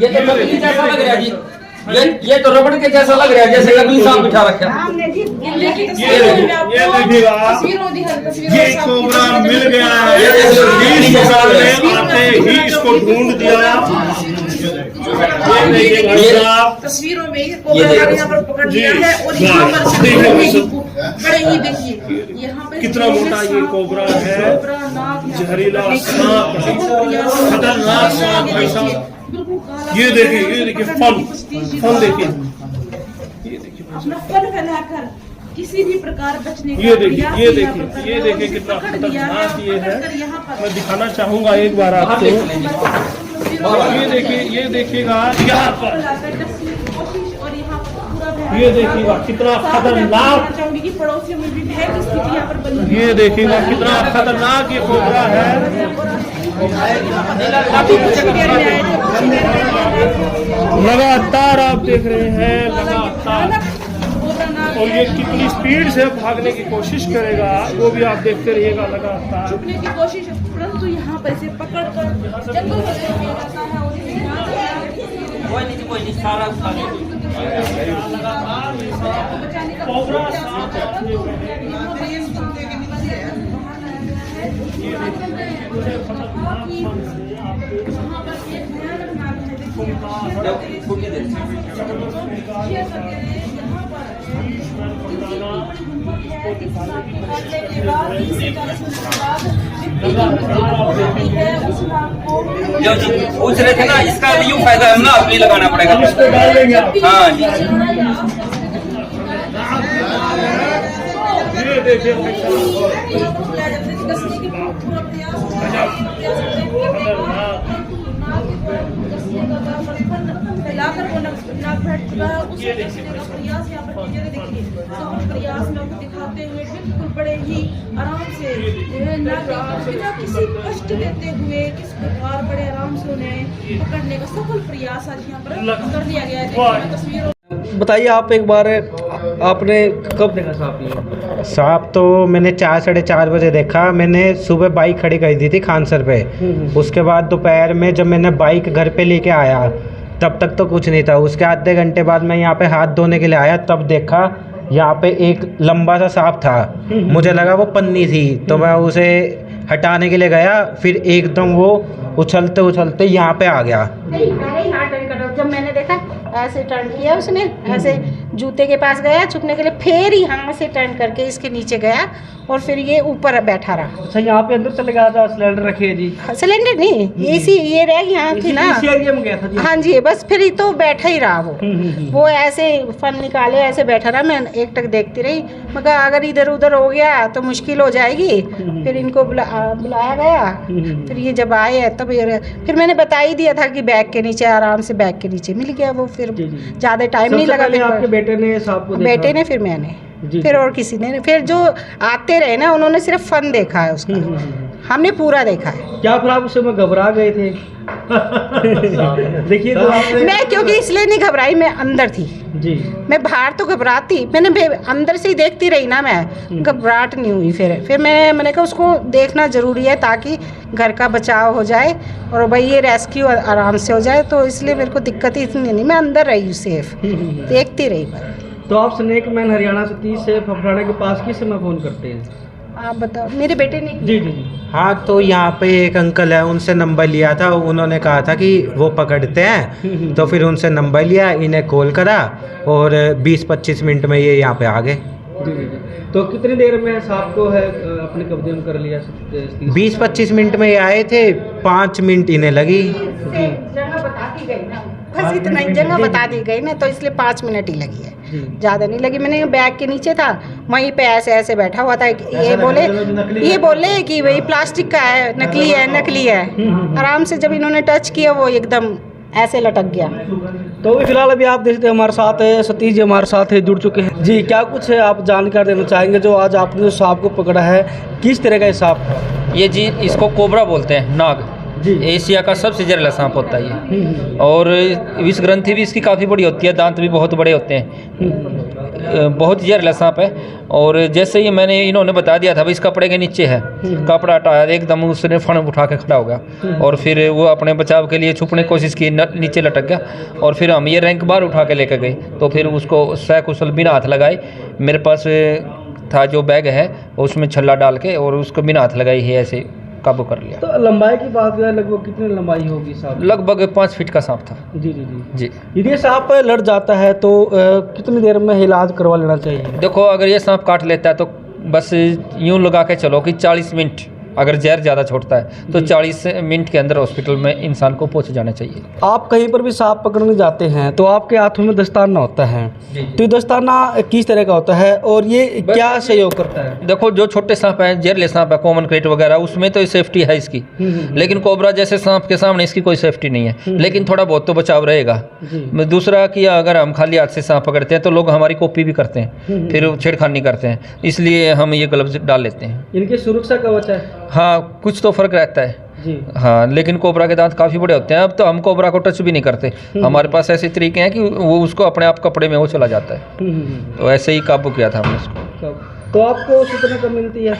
ये तो नकली जैसा लग रहा है जी, ये तो रबड़ के जैसा लग रहा है, जैसे नकली सांप बिठा रखा है। ये कोबरा मिल गया है, आते ही इसको ढूंढ दिया। तस्वीरों में कोबरा यहाँ पर पकड़ लिया है और यहाँ पर बड़े ही देखिए यहाँ पर कितना मोटा ये कोबरा है, जहरीला सांप, खतरनाक सांप है साहब। ये देखिए फल देखिए, अपना फल फैलाकर किसी भी प्रकार बचने का ये देखिए कितना खतरनाक ये है। मैं दिखाना चाहूंगा एक बार आपको। ये देखिएगा यहाँ पर, ये देखिएगा कितना खतरनाक, चाहूंगी पड़ोसियों में भी भय की स्थिति यहाँ पर बनी। ये देखिएगा कितना खतरनाक ये कोबरा है। लगातार आप देख रहे हैं, लगातार, और ये कितनी स्पीड से भागने की कोशिश करेगा वो भी आप देखते रहिएगा लगातार। छुपने की कोशिश, परंतु यहाँ पर इसे पकड़ कर जंगल में ले जाता है और कोई नहीं सारा कोबरा जो जी पूछ रहे थे ना, इसका भी यूँ फायदा है ना, अपनी लगाना पड़ेगा। हाँ जी, ये देखिए फैलाकर वो नाक बैठ चुका है, उसे देखने का प्रयास यहाँ पर टीचर देखिए प्रयास में उनको दिखाते हुए बिल्कुल बड़े ही आराम से बिना किसी कष्ट देते हुए किस प्रकार बड़े आराम से उन्हें पकड़ने का सफल प्रयास आज यहाँ पर कर लिया गया है। तस्वीरों बताइए आप एक बार, आपने कब देखा सांप? ये सांप तो मैंने 4-4:30 बजे देखा। मैंने सुबह बाइक खड़ी कर दी थी खानसर पे। उसके बाद दोपहर में जब मैंने बाइक घर पे लेके आया तब तक तो कुछ नहीं था। उसके आधे घंटे बाद मैं यहाँ पे हाथ धोने के लिए आया, तब देखा यहाँ पे एक लंबा सा सांप था। मुझे लगा वो पन्नी थी, तो मैं उसे हटाने के लिए गया, फिर एकदम वो उछलते उछलते यहाँ पे आ गया। जब मैंने देखा ऐसे टर्न किया उसने, ऐसे जूते के पास गया छुपने के लिए, फिर यहाँ से टर्न करके इसके नीचे गया और फिर ये ऊपर बैठा रहा। अच्छा, यहाँ पे अंदर चले गया था, सिलेंडर रखे जी? सिलेंडर नहीं, एसी ये रैक यहाँ थी ना। इसी एरिया में गया था जी? हाँ जी, बस फिर ही तो बैठा ही रहा वो ऐसे फन निकाले ऐसे बैठा रहा। मैं एक टक देखती रही, मगर अगर इधर उधर हो गया तो मुश्किल हो जाएगी। फिर इनको बुलाया गया, फिर ये जब आए तब फिर मैंने बता ही दिया था कि बैग के नीचे, आराम से बैग के नीचे मिल गया वो। फिर ज़्यादा टाइम नहीं लगा। आपके बेटे ने सांप को देखा? बेटे ने, फिर मैंने, फिर और किसी ने, फिर जो आते रहे ना उन्होंने सिर्फ फन देखा है उसका, हमने पूरा देखा है। क्या फिर आप उससे घबरा गए थे? देखिए तो मैं क्योंकि इसलिए नहीं घबराई, मैं अंदर थी जी। मैं बाहर तो घबराती, मैंने अंदर से ही देखती रही ना, मैं घबराहट नहीं हुई। फिर मैंने कहा उसको देखना ज़रूरी है ताकि घर का बचाव हो जाए और भाई ये रेस्क्यू आराम से हो जाए, तो इसलिए मेरे को दिक्कत ही इतनी नहीं, मैं अंदर रही सेफ, देखती रही। तो आप स्नेक मैन हरियाणा सतीश से फफड़ाना के पास किस समय फ़ोन करते हैं? आप बताओ। मेरे बेटे ने। जी जी जी। हाँ, तो यहाँ पे एक अंकल है, उनसे नंबर लिया था। उन्होंने कहा था कि वो पकड़ते हैं, तो फिर उनसे नंबर लिया, इन्हें कॉल करा और 20-25 मिनट में ये यहाँ पे आ गए। जी जी। तो कितनी देर में सांप को है अपने कब्जे में कर लिया? 20-25 मिनट में ये आए थे, 5 मिनट इन्हें लगी। जगह बता दी गई ना, बस इतना ही जगह बता दी गई ना, तो इसलिए 5 मिनट ही लगी है, ज़्यादा नहीं लगी। मैंने बैग के नीचे था, वहीं पे ऐसे ऐसे बैठा हुआ था। ये बोले कि भाई प्लास्टिक का है, नकली है। आराम से जब इन्होंने टच किया वो एकदम ऐसे लटक गया। तो फिलहाल अभी आप देखते हैं हमारे साथ है सतीश जी, हमारे साथ है, जुड़ चुके हैं जी। क्या कुछ है आप जानकारी देना चाहेंगे जो आज आपने जो सांप को पकड़ा है, किस तरह का ये सांप है? ये जी इसको कोबरा बोलते हैं, नाग जी। एशिया का सबसे जहरीला सांप होता है ये, और विष ग्रंथि भी इसकी काफ़ी बड़ी होती है, दांत भी बहुत बड़े होते हैं। बहुत जहरीला सांप है। और जैसे ही मैंने इन्होंने बता दिया था भाई इस कपड़े के नीचे है, कपड़ा हटाया एकदम उसने फण उठा के खड़ा हो गया और फिर वो अपने बचाव के लिए छुपने की कोशिश की, नीचे लटक गया। और फिर हम ये रैंक बार उठा के लेकर गए, तो फिर उसको सकुशल बिना हाथ लगाए, मेरे पास था जो बैग है उसमें छल्ला डाल के और उसको बिना हाथ लगाई ही ऐसे काबू कर लिया। तो लंबाई की बात करें, लगभग कितनी लंबाई होगी सांप? लगभग 5 फीट का सांप था। जी जी जी जी। यदि सांप लड़ जाता है तो कितनी देर में इलाज करवा लेना चाहिए? देखो अगर ये सांप काट लेता है तो बस यूं लगा के चलो कि 40 मिनट, अगर जहर ज़्यादा छोड़ता है तो 40 मिनट के अंदर हॉस्पिटल में इंसान को पहुंच जाना चाहिए। आप कहीं पर भी सांप पकड़ने जाते हैं तो आपके हाथों में दस्ताना होता है, तो ये दस्ताना किस तरह का होता है और ये क्या सहयोग करता है? देखो जो छोटे सांप हैं, जहरीले सांप है, कॉमन क्रेट वगैरह, उसमें तो सेफ्टी है इसकी, लेकिन कोबरा जैसे सांप के सामने इसकी कोई सेफ्टी नहीं है, लेकिन थोड़ा बहुत तो बचाव रहेगा। दूसरा कि अगर हम खाली हाथ से सांप पकड़ते हैं तो लोग हमारी कॉपी भी करते हैं, फिर छेड़खानी करते हैं, इसलिए हम ये ग्लव्स डाल लेते हैं। इनकी सुरक्षा कवच है? हाँ, कुछ तो फर्क रहता है जी। हाँ, लेकिन कोबरा के दांत काफ़ी बड़े होते हैं। अब तो हम कोबरा को टच भी नहीं करते, हमारे पास ऐसे तरीके हैं कि वो उसको अपने आप कपड़े में वो चला जाता है। तो ऐसे ही काबू किया था हमने उसको। तो आपको सूचना कब मिलती है?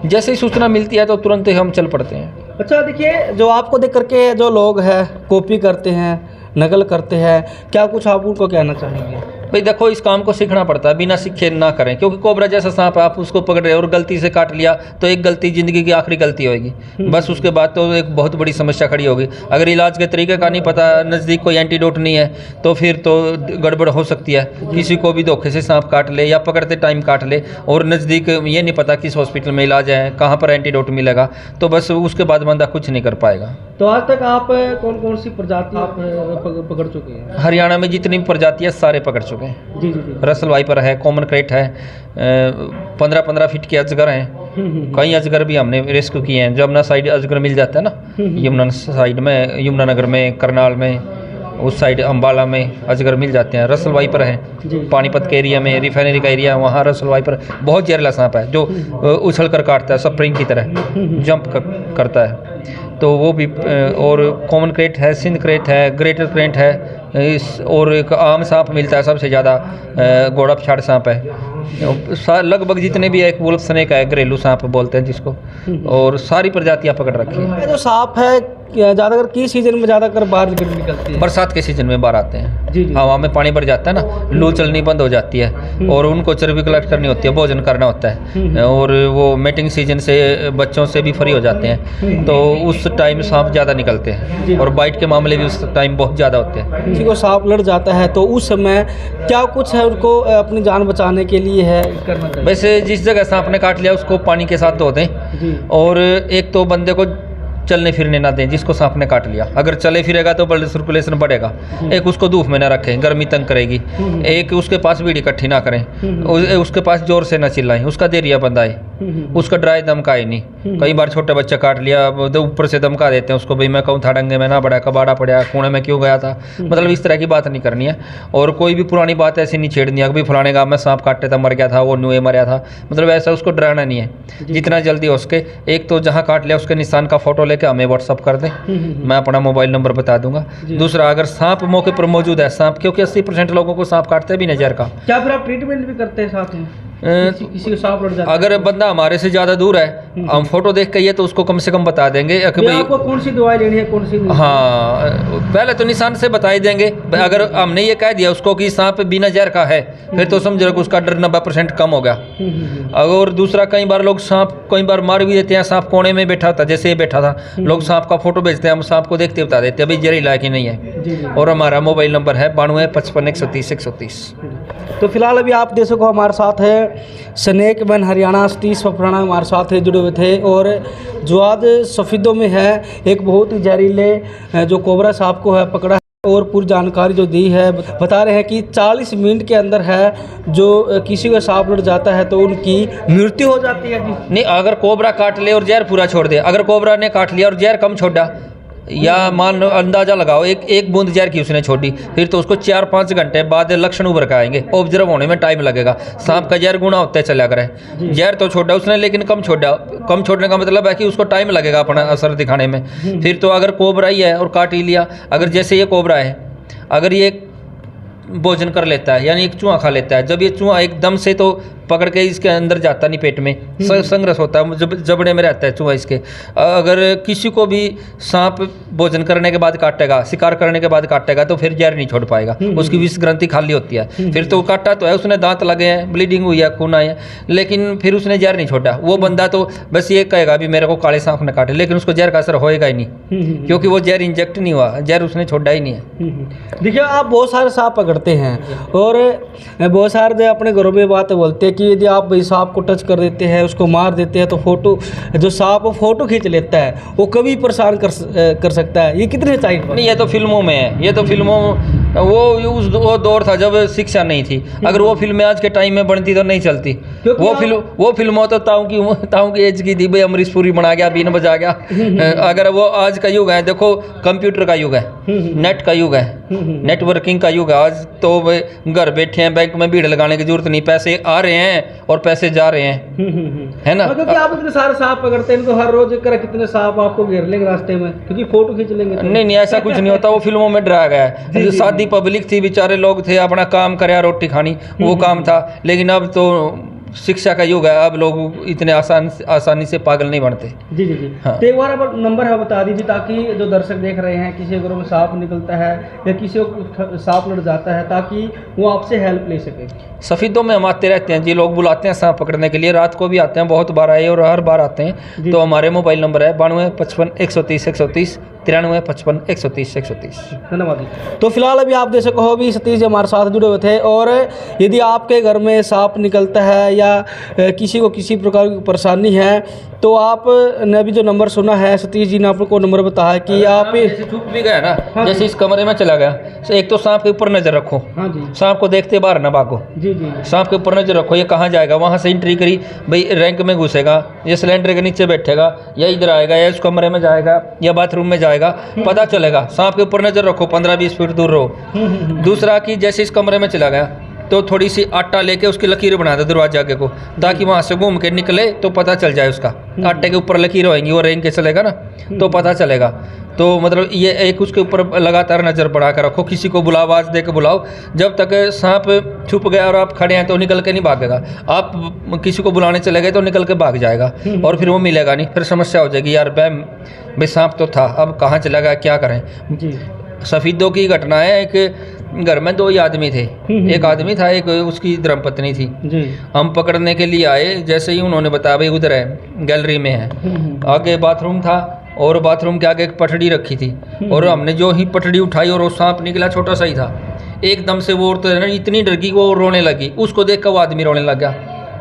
जैसे ही सूचना मिलती है तो तुरंत ही हम चल पड़ते हैं। अच्छा, देखिए जो आपको देख करके जो लोग हैं कॉपी करते हैं, नकल करते हैं, क्या कुछ आप उनको कहना चाहेंगे? भाई देखो इस काम को सीखना पड़ता है, बिना सीखे ना करें, क्योंकि कोबरा जैसा सांप आप उसको पकड़ रहे हो और गलती से काट लिया तो एक गलती ज़िंदगी की आखिरी गलती होगी, बस उसके बाद तो एक बहुत बड़ी समस्या खड़ी होगी। अगर इलाज के तरीके का नहीं पता, नज़दीक कोई एंटीडोट नहीं है तो फिर तो गड़बड़ हो सकती है। किसी को भी धोखे से सांप काट ले या पकड़ते टाइम काट ले और नज़दीक ये नहीं पता किस हॉस्पिटल में इलाज है, कहाँ पर एंटीडोट मिलेगा, तो बस उसके बाद बंदा कुछ नहीं कर पाएगा। तो आज तक आप कौन कौन सी प्रजाति आप पकड़ चुके हैं? हरियाणा में जितनी भी प्रजाति है सारे पकड़ चुके हैं। जी जी जी। रसल वाइपर है, कॉमन क्रेट है, 15-15 फीट के अजगर हैं, कई अजगर भी हमने रेस्क्यू किए हैं। जमुना साइड अजगर मिल जाता है ना, यमुना साइड में, यमुनानगर में, करनाल में, उस साइड अम्बाला में अजगर मिल जाते हैं। रसल वाइपर है पानीपत के एरिया में, रिफाइनरी का एरिया, वहाँ रसल वाइपर बहुत जहरीला सांप है जो उछल कर काटता है, स्प्रिंग की तरह जंप करता है, तो वो भी। और कॉमन क्रेट है, सिंध क्रेट है, ग्रेटर क्रेट है, और एक आम सांप मिलता है सबसे ज़्यादा, घोड़ा पछाड़ सांप है। लगभग जितने भी एक वुल्फ स्नेक है, घरेलू सांप बोलते हैं जिसको, और सारी प्रजातियाँ पकड़ रखी है। जो सांप है ज़्यादातर किस सीजन में ज़्यादातर बाहर निकलती है? बरसात के सीजन में बाहर आते हैं। जी जी। हवा में पानी भर जाता है ना, लू चलनी बंद हो जाती है और उनको चर्बी कलेक्ट करनी होती है, भोजन करना होता है, और वो मेटिंग सीजन से बच्चों से भी फ्री हो जाते हैं, तो उस टाइम सांप ज़्यादा निकलते हैं, और बाइट के मामले भी उस टाइम बहुत ज़्यादा होते हैं। किसी को सांप लड़ जाता है तो उस समय क्या कुछ है उनको अपनी जान बचाने के लिए है करना चाहिए? वैसे जिस जगह सांप ने काट लिया उसको पानी के साथ धो दें, और एक तो बंदे को चलने फिरने ना दें जिसको सांप ने काट लिया। अगर चले फिरेगा तो ब्लड सर्कुलेशन बढ़ेगा। एक उसको धूप में ना रखें, गर्मी तंग करेगी। एक उसके पास भीड़ इकट्ठी ना करें, उसके पास जोर से ना चिल्लाएं, उसका देरिया बंदाए, उसका ड्राई धमकाए नहीं। कई बार छोटे बच्चा काट लिया तो ऊपर से धमका देते हैं उसको, भाई मैं कहूँ था डंगे में ना बड़ा कबाड़ा पड़ा, कुएं में क्यों गया था, मतलब इस तरह की बात नहीं करनी है। और कोई भी पुरानी बात ऐसी नहीं छेड़नी है, भाई फलाने गाँव में सांप काटते था मर गया था, वो नुए मरा था, मतलब ऐसा उसको डराना नहीं है। जितना जल्दी हो सके, एक तो जहाँ काट लिया उसके निशान का फोटो लेके हमें व्हाट्सअप कर दें, मैं अपना मोबाइल नंबर बता दूंगा। दूसरा, अगर सांप मौके पर मौजूद है, सांप क्योंकि 80% लोगों को सांप काटते भी नजर का, क्या फिर आप ट्रीटमेंट भी करते हैं साथ में? किसी को सांप लड़ जाता है, अगर बंदा हमारे से ज़्यादा दूर है, हम फोटो देख के ये तो उसको कम से कम बता देंगे कि भाई आपको कौन सी दवाई लेनी है, कौन सी नहीं? हाँ, पहले तो निशान से बता ही देंगे। अगर हमने ये कह दिया उसको कि सांप बिना जहर का है, फिर तो समझो कि उसका डर 90% कम हो गया। और दूसरा, कई बार लोग सांप कई बार मार भी देते हैं, सांप कोने में बैठा था, जैसे ये बैठा था, लोग सांप का फोटो भेजते हैं, हम सांप को देखते बता देते हैं भाई जहरीला है कि नहीं है। और हमारा मोबाइल नंबर है 9255130130। तो फिलहाल अभी आप देख सको हमारे साथ है स्नेक मैन हरियाणा सतीश फफराना हमारे साथ है जुड़े हुए थे, और जो आज सफ़ीदों में है एक बहुत ही जहरीले जो कोबरा सांप को है पकड़ा है, और पूरी जानकारी जो दी है बता रहे हैं कि 40 मिनट के अंदर है जो किसी को सांप लड़ जाता है तो उनकी मृत्यु हो जाती है। नहीं, अगर कोबरा काट ले और जहर पूरा छोड़ दे, अगर कोबरा ने काट लिया और जहर कम छोड़ा, या मान अंदाजा लगाओ एक बूंद जहर की उसने छोड़ी, फिर तो उसको 4-5 घंटे बाद लक्षण उभर के आएंगे, ऑब्जर्व होने में टाइम लगेगा। सांप का जहर गुना होता है चला करे, जहर तो छोड़ा उसने लेकिन कम छोड़ा, कम छोड़ने का मतलब है कि उसको टाइम लगेगा अपना असर दिखाने में। फिर तो अगर कोबरा ही है और काट ही लिया, अगर जैसे ये कोबरा है, अगर ये भोजन कर लेता है, यानी एक चूहा खा लेता है। जब ये चूहा एकदम से तो पकड़ के इसके अंदर जाता नहीं पेट में, संग्रस होता है, जब जबड़े में रहता है चूहा इसके। अगर किसी को भी सांप भोजन करने के बाद काटेगा, शिकार करने के बाद काटेगा, तो फिर जहर नहीं छोड़ पाएगा, उसकी विष ग्रंथि खाली होती है। फिर तो काटा तो है, उसने दांत लगे हैं, ब्लीडिंग हुई है, खून आया, लेकिन फिर उसने जहर नहीं छोड़ा। वो बंदा तो बस ये कहेगा भी मेरे को काले सांप ने काटे, लेकिन उसको जहर का असर होएगा ही नहीं, क्योंकि वो जहर इंजेक्ट नहीं हुआ, जहर उसने छोड़ा ही नहीं है। देखिए, आप बहुत सारे सांप पकड़ते हैं और बहुत सारे अपने घरों में बात बोलते हैं कि यदि आप भाई सांप को टच कर देते हैं, उसको मार देते हैं, तो फोटो जो सांप फोटो खींच लेता है वो कभी परेशान कर सकता है। ये कितने सच्चाई पर? नहीं, ये तो फिल्मों में है, ये तो फिल्मों वो दौर था जब शिक्षा नहीं थी। अगर वो फिल्में आज के टाइम में बनती तो नहीं चलती। वो फिल्मों तो ताऊ की एज की थी भाई, अमरीश पुरी बना गया, बीन बजा गया। अगर वो आज का युग है, देखो कंप्यूटर का युग है, नेट का युग है, नेटवर्किंग का युग है। आज तो घर बैठे हैं, बैंक में भीड़ लगाने की जरूरत नहीं, पैसे आ रहे हैं और पैसे जा रहे हैं, है ना। क्योंकि आप इतने सारे सांप पकड़ते हैं तो हर रोज कितने सांप आपको घेर लेंगे रास्ते में, क्योंकि फोटो खींच लेंगे तो। नहीं, ऐसा कुछ नहीं होता, वो फिल्मों में डराया गया है। सादी पब्लिक थी, बेचारे लोग थे, अपना काम करे, रोटी खानी, वो काम था। लेकिन अब तो शिक्षा का युग है, अब लोग इतने आसानी से पागल नहीं बनते। जी जी जी। हाँ। तो एक बार आप नंबर है बता दीजिए, ताकि जो दर्शक देख रहे हैं, किसी घरों में सांप निकलता है या किसी को सांप लड़ जाता है, ताकि वो आपसे हेल्प ले सके। सफीदों में हम आते रहते हैं जी, लोग बुलाते हैं सांप पकड़ने के लिए, रात को भी आते हैं, बहुत बार आए और हर बार आते हैं। तो हमारे मोबाइल नंबर है 92 55 130 130, 93 55 130 130। धन्यवाद। तो फिलहाल अभी आप देख सको हो भी सतीश जी हमारे साथ जुड़े हुए थे, और यदि आपके घर में सांप निकलता है या किसी को किसी प्रकार की परेशानी है, तो आप ने अभी जो नंबर सुना है, सतीश जी ने आपको नंबर बताया कि आप छुप भी गया ना, जैसे इस कमरे में चला गया, एक तो सांप के ऊपर नजर रखो। हाँ जी। सांप को देखते बाहर ना भागो। जी जी। सांप के ऊपर नजर रखो, ये कहाँ जाएगा, वहाँ से एंट्री करी भाई, रैंक में घुसेगा, या सिलेंडर के नीचे बैठेगा, या इधर आएगा, या इस कमरे में जाएगा, या बाथरूम में जाएगा, पता चलेगा। सांप के ऊपर नजर रखो, 15-20 फीट दूर रहो। दूसरा कि जैसे इस कमरे में चला गया, तो थोड़ी सी आटा लेके उसकी लकीर बना दो दरवाजे आगे को, ताकि वहाँ से घूम के निकले तो पता चल जाए उसका। आटे के ऊपर लकीर होएंगी, वो रेंग के चलेगा ना, तो पता चलेगा। तो मतलब ये एक उसके ऊपर लगातार नज़र बढ़ा कर रखो, किसी को बुलाओ, आवाज़ दे के बुलाओ। जब तक सांप छुप गया और आप खड़े हैं तो निकल के नहीं भागेगा। आप किसी को बुलाने चले गए तो निकल के भाग जाएगा, और फिर वो मिलेगा नहीं, फिर समस्या हो जाएगी, यार भाई सांप तो था, अब कहाँ चला गया, क्या करें जी। सफीदों की घटना है, एक घर में 2 ही आदमी थे, एक आदमी था, एक उसकी धर्मपत्नी थी जी। हम पकड़ने के लिए आए, जैसे ही उन्होंने बताया भाई उधर है, गैलरी में है, आगे बाथरूम था और बाथरूम के आगे एक पटड़ी रखी थी, और हमने जो ही पटड़ी उठाई और वो सांप निकला, छोटा सा ही था। एकदम से वो औरत है ना इतनी डर गई, वो रोने लगी, उसको देख कर वो आदमी रोने लग गया।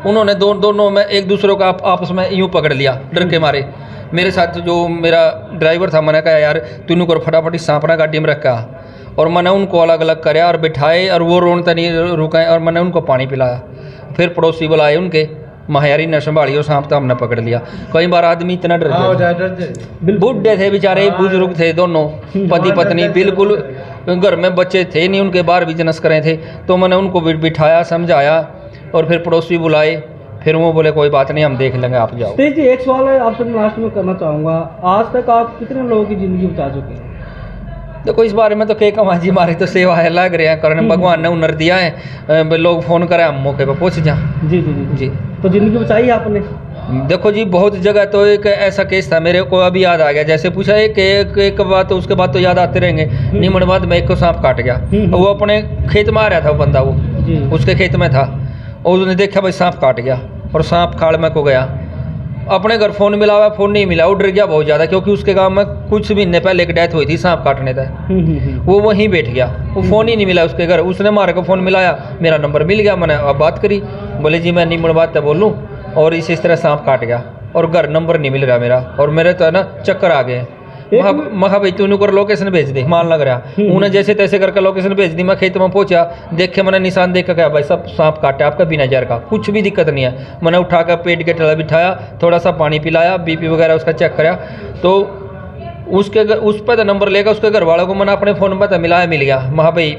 उन्होंने दोनों में एक दूसरे को आपस में यूँ पकड़ लिया डर के मारे। मेरे साथ जो मेरा ड्राइवर था, मैंने कहा यार तू को फटाफट सांप ना गाड़ी में रखा, और मैंने उनको अलग अलग कराया और बिठाए, और वो रोने नहीं रुका, और मैंने उनको पानी पिलाया। फिर पड़ोसी बुलाए उनके, महायारी ने संभाली और सांप तो हमने पकड़ लिया। कई बार आदमी इतना डर गया, बूढ़े थे बेचारे, बुजुर्ग थे दोनों, पति पत्नी, बिल्कुल घर में बच्चे थे नहीं, उनके बाहर बिजनेस करे थे। तो मैंने उनको बिठाया, समझाया, और फिर पड़ोसी बुलाए, फिर वो बोले कोई बात नहीं, हम देख लेंगे, आप जाओ। तेज जी, एक सवाल है आपसे लास्ट में करना चाहूँगा, आज तक आप कितने लोगों की ज़िंदगी बचा चुके हैं? देखो इस बारे में तो के कमा जी, हमारी तो सेवा है, लग रहे हैं करने, भगवान ने हुनर दिया है, लोग फ़ोन करें हम मौके पर पहुँच जाए। जी जी जी जी। तो ज़िंदगी बचाई है आपने? देखो जी बहुत जगह, तो एक ऐसा केस था मेरे को अभी याद आ गया, जैसे पूछा एक बात, तो उसके बाद तो याद आते रहेंगे। निमन बाद में एक को सांप काट गया, वो अपने खेत में आ रहा था, वो बंदा वो उसके खेत में था, और उसने देखा भाई सांप काट गया, और सांप खाड़ में को गया। अपने घर फ़ोन मिला हुआ, फ़ोन नहीं मिला, वो डर गया बहुत ज़्यादा, क्योंकि उसके गांव में कुछ महीने पहले एक डेथ हुई थी सांप काटने तक। वो वहीं बैठ गया, वो फ़ोन ही नहीं मिला उसके घर। उसने मारे को फ़ोन मिलाया, मेरा नंबर मिल गया, मैंने अब बात करी, बोले जी मैं निमन बात है बोलूँ, और इस तरह सांप काट गया, और घर नंबर नहीं मिल रहा मेरा, और मेरे तो है ना चक्कर आ गए। महा भाई तूने कर लोकेशन भेज दे, मान लग रहा। उन्हें जैसे तैसे करके लोकेशन भेज दी, मैं खेत में पहुंचा, देखे मैंने निशान देख कर कहा भाई सब सांप काटा आपका, बिना जहर का, कुछ भी दिक्कत नहीं है। मैंने उठा कर पेट के तला बिठाया, थोड़ा सा पानी पिलाया, बीपी वगैरह उसका चेक कराया, तो उसके उस पर नंबर लेकर उसके घर वालों को मैंने अपने फ़ोन पर मिलाया, मिल गया। महा भाई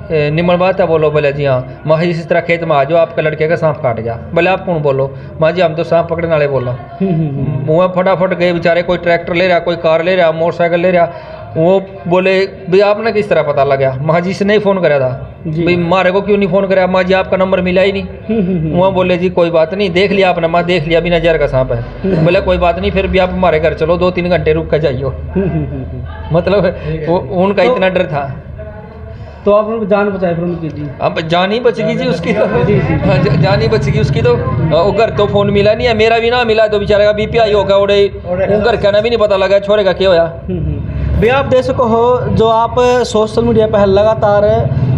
निमन बात है बोलो, बोले जी हाँ। माँ जी इस तरह खेत में आ जाओ, आपके लड़के का सांप काट गया। बोले आप कौन बोलो? माँ जी हम तो सांप पकड़ने वाले बोल रहा। मुँह फटाफट गए बेचारे, कोई ट्रैक्टर ले रहा, कोई कार ले रहा, मोटरसाइकिल ले रहा। वो बोले भाई आपने किस तरह पता लगा? माँ जी से नहीं फ़ोन करा था। भाई मारे को क्यों नहीं फ़ोन करे अम्मा जी, आपका नंबर मिला ही नहीं। वहाँ बोले जी कोई बात नहीं, देख लिया आपने, माँ देख लिया बिना जहर का सांप है। बोले कोई बात नहीं, फिर भी आप हमारे घर चलो, 2-3 घंटे रुक कर जाइयो। मतलब उनका इतना डर था। तो आपने जान बचाई फिर उनकी जी? अब जान ही बच गई जी उसकी तो। हाँ, जान ही बच गई उसकी तो। घर तो फ़ोन मिला नहीं है, मेरा भी ना मिला तो बेचारे का BPI होगा उड़े, घर का ना भी नहीं पता लगा छोरे का क्या होया। भैया आप देख सको हो, जो आप सोशल मीडिया पर लगातार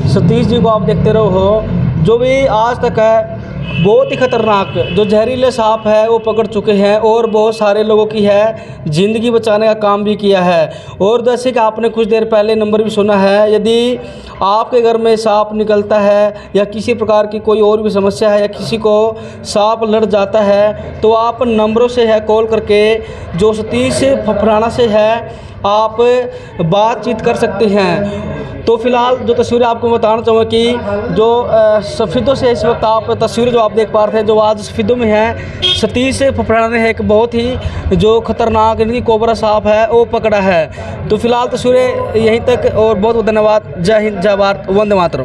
सतीश जी को आप देखते रहो हो, जो भी आज तक है बहुत ही खतरनाक जो जहरीले सांप है वो पकड़ चुके हैं और बहुत सारे लोगों की है ज़िंदगी बचाने का काम भी किया है। और जैसे कि आपने कुछ देर पहले नंबर भी सुना है, यदि आपके घर में सांप निकलता है या किसी प्रकार की कोई और भी समस्या है या किसी को सांप लड़ जाता है, तो आप नंबरों से है कॉल करके जो सतीश फफराना से है आप बातचीत कर सकते हैं। तो फिलहाल जो तस्वीरें आपको बताना चाहूँगा कि जो सफ़ीदों से इस वक्त आप तस्वीरें जो आप देख पा रहे थे, जो आज सफ़ीदों में है, सतीश फफराना ने एक बहुत ही जो खतरनाक यानी कोबरा सांप है वो पकड़ा है। तो फिलहाल तस्वीरें यहीं तक और बहुत बहुत धन्यवाद। जय हिंद, जय भारत, वंदे मातरम।